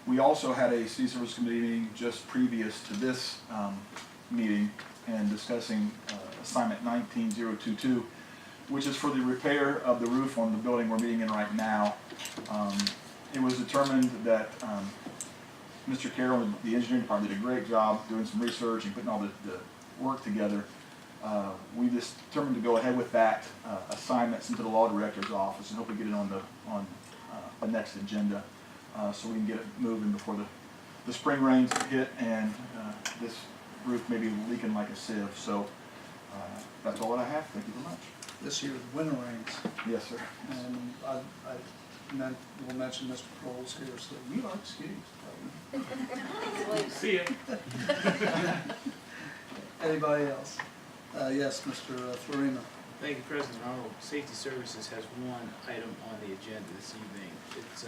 We also had a city service committee meeting just previous to this meeting and discussing assignment 19022, which is for the repair of the roof on the building we're meeting in right now. It was determined that Mr. Carroll and the engineering department did a great job doing some research and putting all the work together. We just determined to go ahead with that assignment, sent to the law director's office, and hope we get it on the next agenda so we can get it moving before the spring rains hit and this roof may be leaking like a sieve. So that's all that I have. Thank you very much. This year, the winter rains. Yes, sir. And I will mention Mr. Kroll's here, so you are excused. See ya. Anybody else? Yes, Mr. Florina. Thank you, President Arnold. Safety Services has one item on the agenda this evening. It's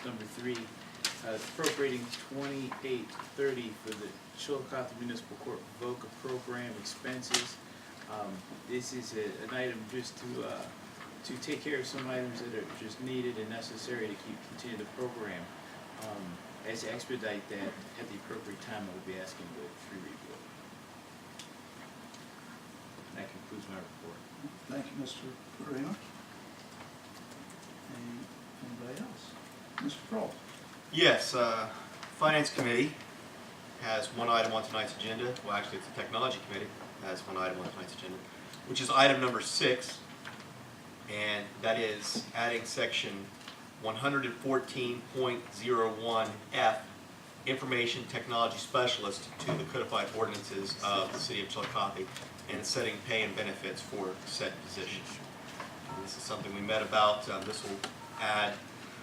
number 3, appropriating $2830 for the Chillicothe Municipal Court VOCA program expenses. This is an item just to take care of some items that are just needed and necessary to continue the program. As to expedite that, at the appropriate time, I will be asking the 3 review. That concludes my report. Thank you, Mr. Florina. Anybody else? Mr. Kroll. Yes, Finance Committee has one item on tonight's agenda. Well, actually, it's the Technology Committee has one item on tonight's agenda, which is item number 6, and that is adding section 114.01F, Information Technology Specialist, to the codified ordinances of the City of Chillicothe and setting pay and benefits for said position. This is something we met about. This will add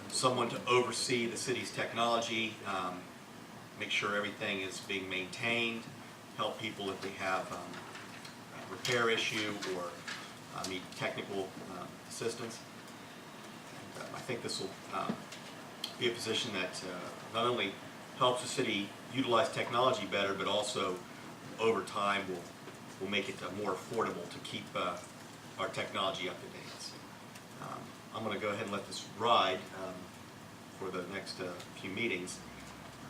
someone to oversee the city's technology, make sure everything is being maintained, help people if they have a repair issue or need technical assistance. And, I think this will be a position that not only helps the city utilize technology better, but also over time will make it more affordable to keep our technology up to date. So, I'm going to go ahead and let this ride for the next few meetings,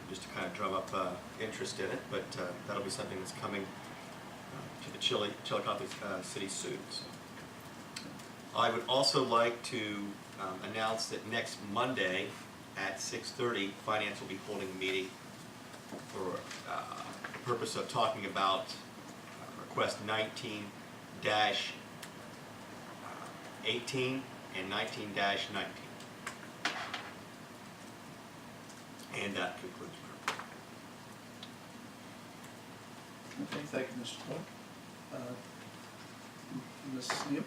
just to kind of drum up interest in it, but that'll be something that's coming to the Chillicothe City soon. So. I would also like to announce that next Monday at 6:30, Finance will be holding a meeting for the purpose of talking about request 19-18 and 19-19. And that concludes my report. Okay, thank you, Mr. Kroll. Ms. Neal.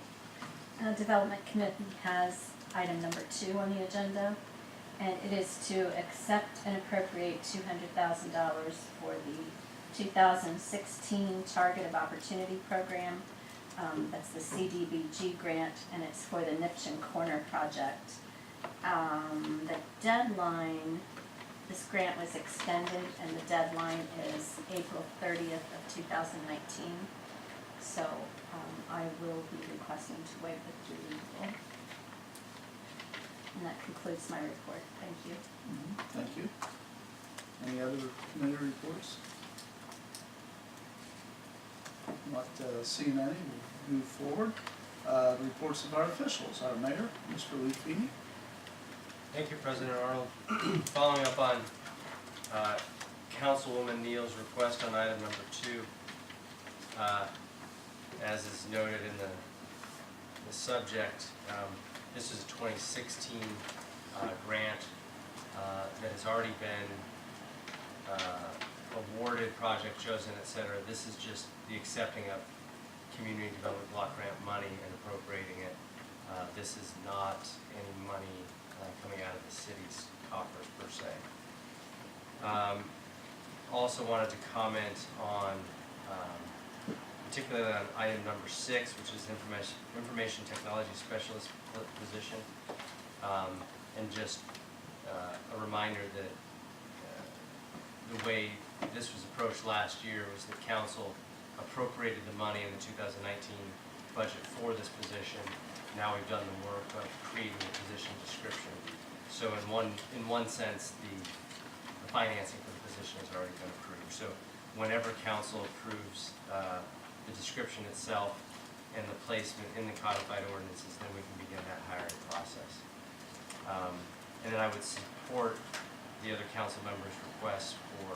Development Committee has item number 2 on the agenda, and it is to accept and appropriate $200,000 for the 2016 Target of Opportunity Program. That's the CDBG grant, and it's for the Nipchen Corner project. The deadline, this grant was extended, and the deadline is April 30th of 2019. So I will be requesting to waive the 3 reading. And that concludes my report. Thank you. Thank you. Any other committee reports? Not seeing any, we'll move forward. Reports of our officials. Our mayor, Mr. Lee Feeney. Thank you, President Arnold. Following up on Councilwoman Neal's request on item number 2, as is noted in the subject, this is a 2016 grant that has already been awarded, project chosen, etc. This is just the accepting of community development block grant money and appropriating it. This is not any money coming out of the city's coffers per se. Also wanted to comment on particularly on item number 6, which is information technology specialist position, and just a reminder that the way this was approached last year was that council appropriated the money in the 2019 budget for this position. Now we've done the work of creating the position description. So in one sense, the financing for the position has already been approved. So whenever council approves the description itself and the placement in the codified ordinances, then we can begin that hiring process. And then I would support the other council members' requests for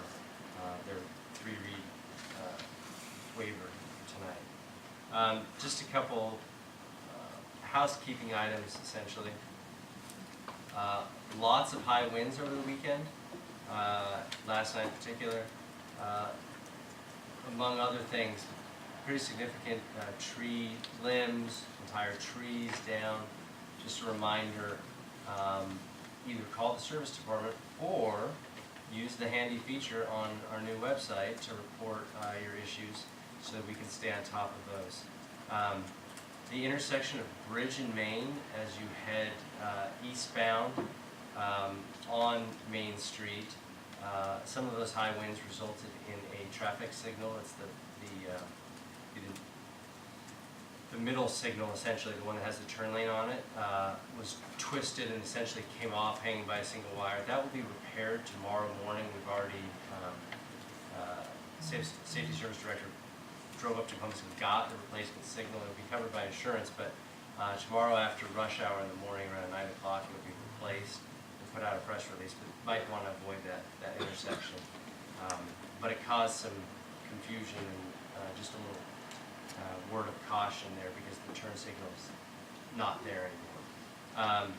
their 3-read waiver tonight. Just a couple housekeeping items, essentially. Lots of high winds over the weekend, last night in particular. Among other things, pretty significant tree limbs, entire trees down. Just a reminder, either call the service department or use the handy feature on our new website to report your issues so that we can stay on top of those. The intersection of Bridge and Main as you head eastbound on Main Street, some of those high winds resulted in a traffic signal. It's the middle signal, essentially, the one that has the turn lane on it, was twisted and essentially came off hanging by a single wire. That will be repaired tomorrow morning. We've already, Safety Service Director drove up to Columbus and got the replacement signal. It will be covered by insurance, but tomorrow after rush hour in the morning around 9 o'clock, it will be replaced. We'll put out a press release, but might want to avoid that intersection. But it caused some confusion and just a little word of caution there because the turn signal's not there anymore.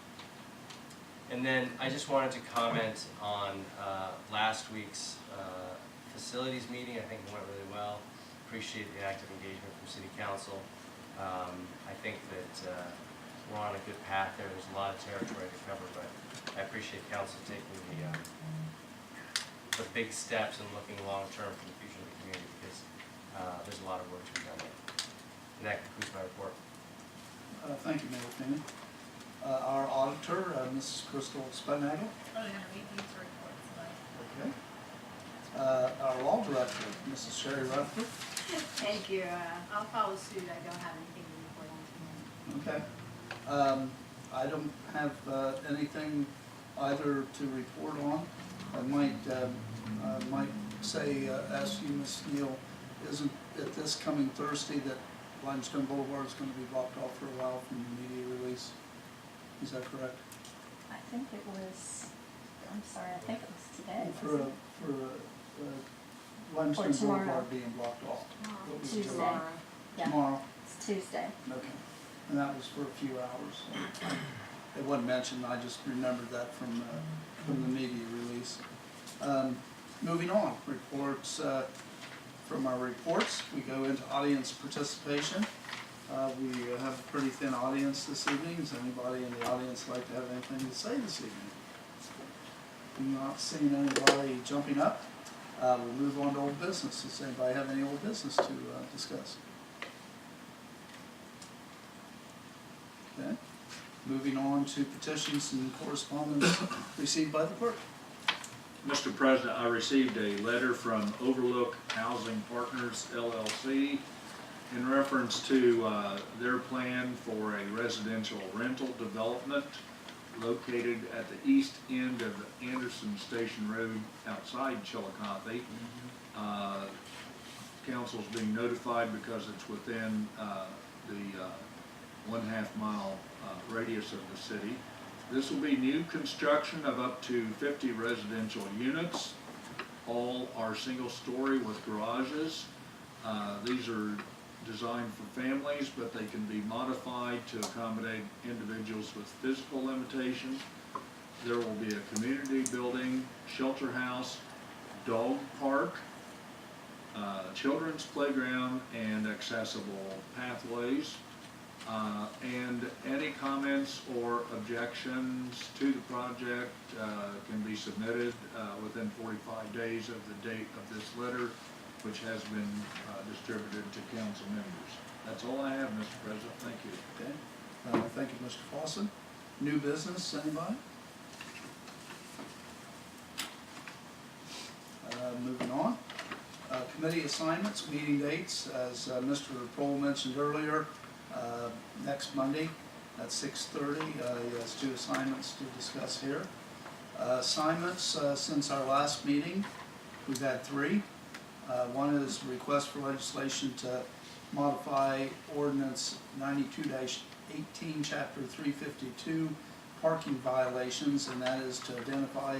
And then I just wanted to comment on last week's facilities meeting. I think it went really well. Appreciate the active engagement from City Council. I think that we're on a good path there. There's a lot of territory to cover, but I appreciate Council taking the big steps and looking long-term for the future of the community because there's a lot of work to be done there. And that concludes my report. Thank you, Mayor Finney. Our auditor, Mrs. Crystal Spudnagel. Oh, you're gonna read these reports, like. Okay. Our law director, Mrs. Sherry Rutherford. Thank you. I'll follow suit. I don't have anything to report on tonight. Okay. I don't have anything either to report on. I might say, ask you, Ms. Neal, isn't it this coming Thursday that Limestone Boulevard is going to be blocked off for a while from the media release? Is that correct? I think it was, I'm sorry, I think it was today. For Limestone tomorrow. Boulevard being blocked off. What was it? Tuesday. Yeah, Tomorrow? it's Tuesday. Okay. And that was for a few hours. So it wasn't mentioned, I just remembered that from the media release. Moving on, reports, from our reports, we go into audience participation. We have a pretty thin audience this evening. Does anybody in the audience like to have anything to say this evening? Not seeing anybody jumping up. We'll move on to old business. Does anybody have any old business to discuss? Okay. Moving on to petitions and correspondence received by the clerk. Mr. President, I received a letter from Overlook Housing Partners LLC in reference to their plan for a residential rental development located at the east end of Anderson Station Road outside Chillicothe. Council's being notified because it's within the 1/2 mile radius of the city. This will be new construction of up to 50 residential units. All are single story with garages. These are designed for families, but they can be modified to accommodate individuals with physical limitations. There will be a community building, shelter house, dog park, children's playground, and accessible pathways. And any comments or objections to the project can be submitted within 45 days of the date of this letter, which has been distributed to council members. That's all I have, Mr. President. Thank you. Okay. Thank you, Mr. Fawcett. New business, anybody? Moving on. Committee assignments, meeting dates, as Mr. Prohl mentioned earlier, next Monday at 6:30. He has 2 assignments to discuss here. Assignments, since our last meeting, we've had 3. One is request for legislation to modify ordinance 92-18, chapter 352, parking violations, and that is to identify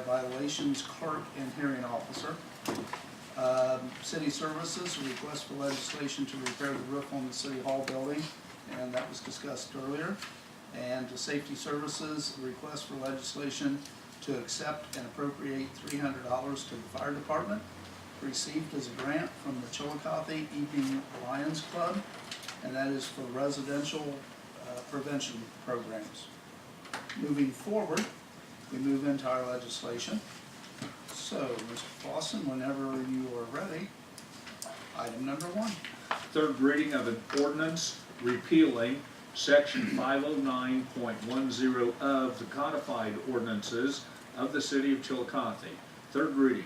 violations clerk and hearing officer. City services, request for legislation to repair the roof on the city hall building, and that was discussed earlier. And to safety services, request for legislation to accept and appropriate $300 to the fire department, received as a grant from the Chillicothe Evening Lions Club, and that is for residential prevention programs. Moving forward, we move into our legislation. So, Mr. Clausen, whenever you are ready, item number 1. Third reading of an ordinance repealing section 509.10 of the codified ordinances of the city of Chillicothe. Third reading.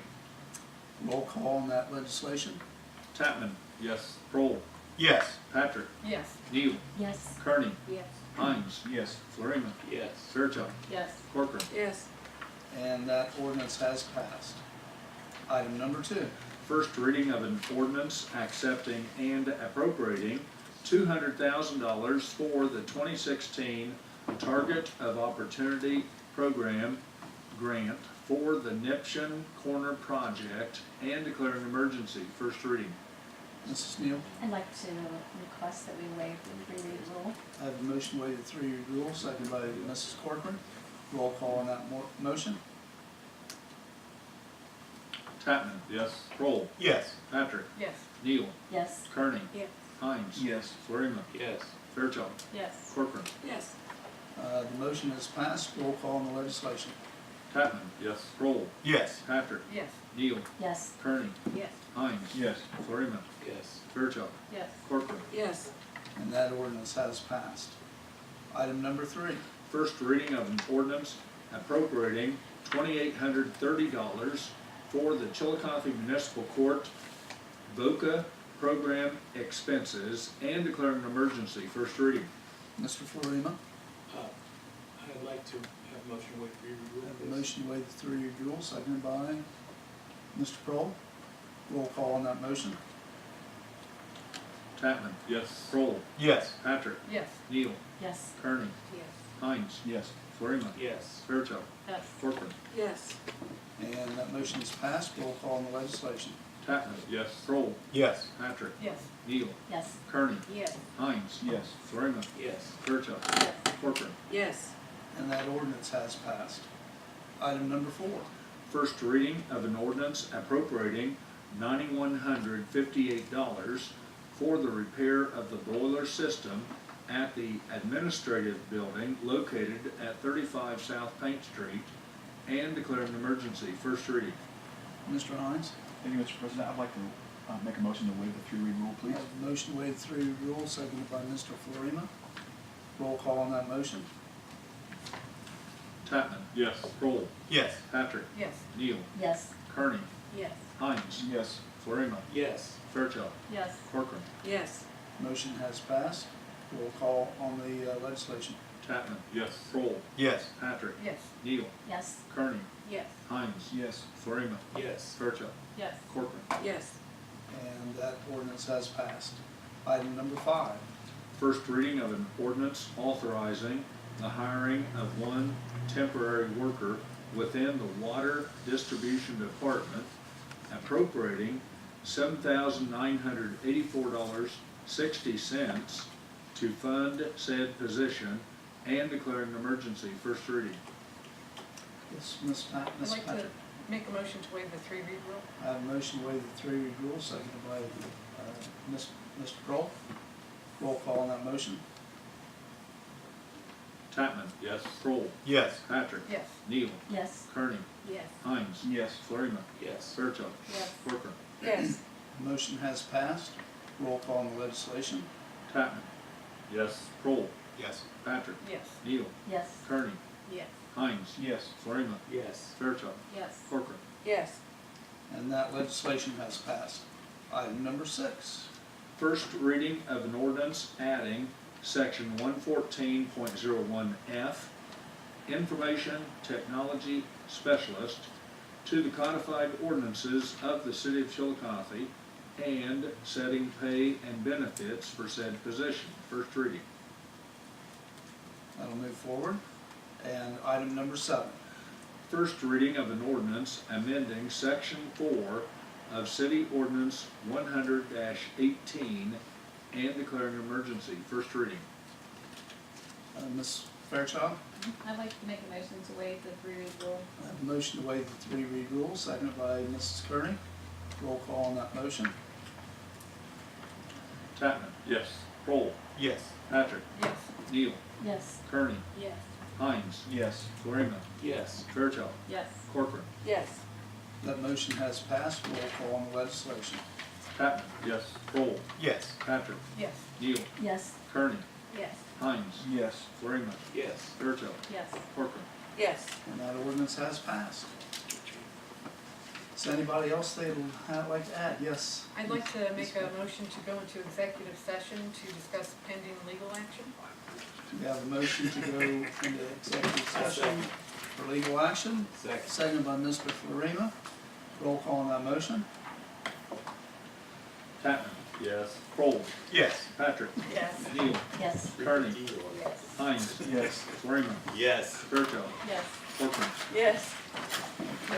Roll call on that legislation. Tatman. Yes. Kroll. Yes. Patrick. Yes. Neal. Yes. Kearney. Yes. Hines. Yes. Florina. Yes. Fairchild. Yes. Corcoran. Yes. And that ordinance has passed. Item number 2. First reading of an ordinance accepting and appropriating $200,000 for the 2016 Target of Opportunity Program grant for the Nipshin Corner project and declaring an emergency. First reading. Mrs. Neal, I'd like to request that we waive the 3-read rule. I have a motion to waive the 3-read rule, seconded by Mrs. Corcoran. Roll call on that motion. Tatman. Yes. Kroll. Yes. Patrick. Yes. Neal. Yes. Kearney. Yes. Hines. Yes. Florina. Yes. Fairchild. Yes. Corcoran. Yes. The motion is passed. Roll call on the legislation. Tatman. Yes. Kroll. Yes. Patrick. Yes. Neal. Yes. Kearney. Yes. Hines. Yes. Florina. Yes. Fairchild. Yes. Corcoran. Yes. And that ordinance has passed. Item number 3. First reading of an ordinance appropriating $2,830 for the Chillicothe Municipal Court VOCA program expenses and declaring an emergency. First reading. Mr. Florina, I'd like to have a motion to waive 3-read I rule, have a please. motion to waive the 3-read rule, seconded by Mr. Kroll. Roll call on that motion. Tatman. Yes. Kroll. Yes. Patrick. Yes. Neal. Yes. Kearney. Yes. Hines. Yes. Florina. Yes. Fairchild. Yes. Corcoran. Yes. And that motion is passed. Roll call on the legislation. Tatman. Yes. Kroll. Yes. Patrick. Yes. Neal. Yes. Kearney. Yes. Hines. Yes. Florina. Yes. Fairchild. Yes. Corcoran. Yes. And that ordinance has passed. Item number 4. First reading of an ordinance appropriating $9,158 for the repair of the boiler system at the administrative building located at 35 South Paint Street and declaring an emergency. First reading. Mr. Hines, Thank you, Mr. President. I'd like to make a motion to waive the 3-read rule, I please. have a motion to waive the 3-read rule, seconded by Mr. Florina. Roll call on that motion. Tatman. Yes. Kroll. Yes. Patrick. Yes. Neal. Yes. Kearney. Yes. Hines. Yes. Florina. Yes. Fairchild. Yes. Corcoran. Yes. Motion has passed. Roll call on the legislation. Tatman. Yes. Kroll. Yes. Patrick. Yes. Neal. Yes. Kearney. Yes. Hines. Yes. Florina. Yes. Fairchild. Yes. Corcoran. Yes. And that ordinance has passed. Item number 5. First reading of an ordinance authorizing the hiring of one temporary worker within the Water Distribution Department, appropriating $7,984.60 to fund said position and declaring an emergency. First reading. Yes, Ms. I'd Ms. like to Patrick. make a motion to waive the 3-read rule. I have a motion to waive the 3-read rule, seconded by Mr. Kroll. Roll call on that motion. Tatman. Yes. Kroll. Yes. Patrick. Yes. Neal. Yes. Kearney. Yes. Hines. Yes. Florina. Yes. Fairchild. Yes. Corcoran. Yes. Motion has passed. Roll call on the legislation. Tatman. Yes. Kroll. Yes. Patrick. Yes. Neal. Yes. Kearney. Yes. Hines. Yes. Florina. Yes. Fairchild. Yes. Corcoran. Yes. And that legislation has passed. Item number 6. First reading of an ordinance adding section 114.01F information technology specialist to the codified ordinances of the city of Chillicothe and setting pay and benefits for said position. First reading. That'll move forward. And item number 7. First reading of an ordinance amending section 4 of City Ordinance 100-18 and declaring an emergency. First reading. Ms. Fairchild, I'd like to make a motion to waive the 3-read rule. I have a motion to waive the 3-read rule, seconded by Mrs. Kearney. Roll call on that motion. Tatman. Yes. Kroll. Yes. Patrick. Yes. Neal. Yes. Kearney. Yes. Hines. Yes. Florina. Yes. Fairchild. Yes. Corcoran. Yes. That motion has passed. Roll call on the legislation. Tatman. Yes. Kroll. Yes. Patrick. Yes. Neal. Yes. Kearney. Yes. Hines. Yes. Florina. Yes. Fairchild. Yes. Corcoran. Yes. And that ordinance has passed. Is there anybody else they'd like to add? Yes. I'd like to make a motion to go into executive session to discuss pending legal action. We have a motion to go into executive session for legal action. Second. Seconded by Mr. Florina. Roll call on that motion. Tatman. Yes. Kroll. Yes. Patrick. Yes. Neal. Yes. Kearney. Yes. Hines. Yes. Florina. Yes. Fairchild. Yes. Corcoran. Yes.